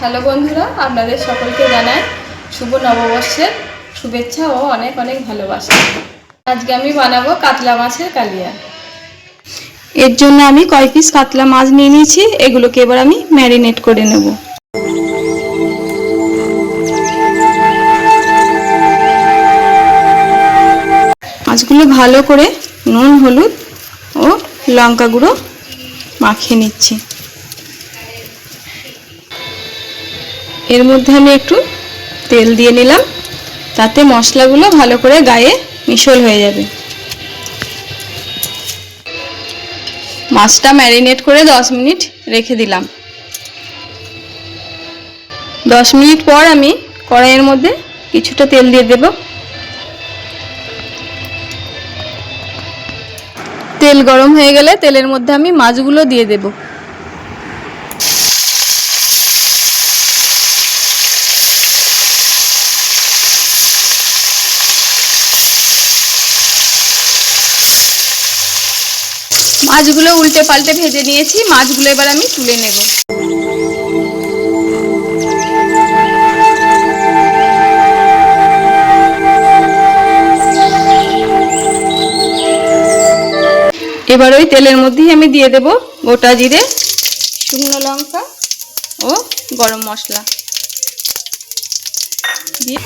Hello বন্ধুরা, আপনাদের সকলকে জানাই শুভ নববর্ষের শুভেচ্ছা ও অনেক অনেক ভালোবাসা। আজকে আমি বানাবো কাতলা মাছের কালিয়া। এর জন্য আমি কয় পিস কাতলা মাছ নিয়ে নিয়েছি, এগুলোকে এবার আমি ম্যারিনেট করে নেব। মাছগুলো ভালো করে নুন, হলুদ ও লঙ্কা গুঁড়ো মাখিয়ে নিচ্ছি। এর মধ্যে আমি একটু তেল দিয়ে নিলাম, তাতে মশলাগুলো ভালো করে গায়ে মিশল হয়ে যাবে। মাছটা ম্যারিনেট করে 10 মিনিট রেখে দিলাম। 10 মিনিট পর আমি কড়াইয়ের মধ্যে কিছুটা তেল দিয়ে দেব। তেল গরম হয়ে গেলে তেলের মধ্যে আমি মাছগুলো দিয়ে দেব। মাছগুলো উল্টে পাল্টে ভেজে নিয়েছি, মাছগুলো এবার আমি তুলে নেব। এবার ওই তেলের মধ্যেই আমি দিয়ে দেব গোটা জিরে, শুকনো লঙ্কা ও গরম মশলা দিয়ে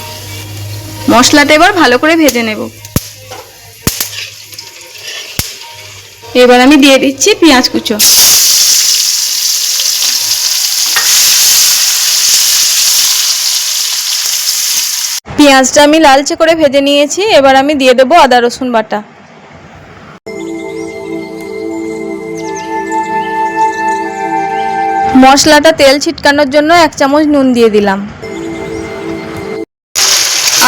মশলাটা এবার ভালো করে ভেজে নেব। এবার আমি দিয়ে দিচ্ছি পেঁয়াজ কুচো। পেঁয়াজটা আমি লালচে করে ভেজে নিয়েছি, এবার আমি দিয়ে দেব আদা রসুন বাটা। মশলাটা তেল ছিটকানোর জন্য 1 চামচ নুন দিয়ে দিলাম।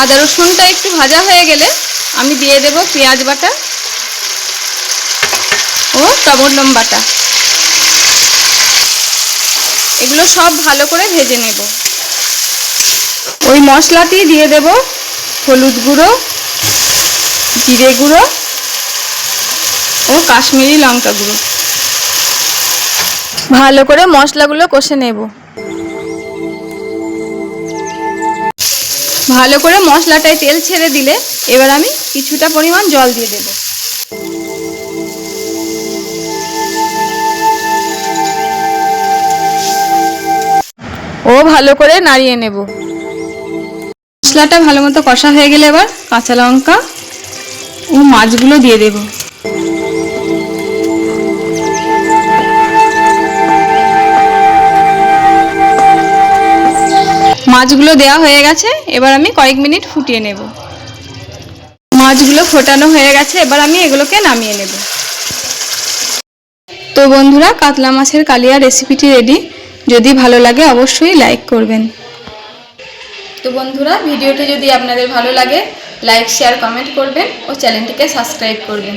আদা রসুনটা একটু ভাজা হয়ে গেলে আমি দিয়ে দেব পেঁয়াজ বাটা ও টমেটো বাটা। এগুলো সব ভালো করে ভেজে নেব। ওই মশলাটি দিয়ে দেব হলুদ গুঁড়ো, জিরে গুঁড়ো ও কাশ্মীরি লঙ্কা গুঁড়ো। ভালো করে মশলাগুলো কষে নেব। ভালো করে মশলাটায় তেল ছেড়ে দিলে এবার আমি কিছুটা পরিমাণ জল দিয়ে দেব। ও ভালো করে নাড়িয়ে নেব। মশলাটা ভালো মতো কষা হয়ে গেলে এবার কাঁচা লঙ্কা ও মাছগুলো দিয়ে দেব। মাছগুলো দেওয়া হয়ে গেছে, এবার আমি কয়েক মিনিট ফুটিয়ে নেব। মাছগুলো ফোটানো হয়ে গেছে, এবার আমি এগুলোকে নামিয়ে নেব। তো বন্ধুরা, কাতলা মাছের কালিয়া রেসিপিটি রেডি। যদি ভালো লাগে অবশ্যই লাইক করবেন। তো বন্ধুরা, ভিডিওটি যদি আপনাদের ভালো লাগে লাইক, শেয়ার, কমেন্ট করবেন ও চ্যানেলটিকে সাবস্ক্রাইব করবেন।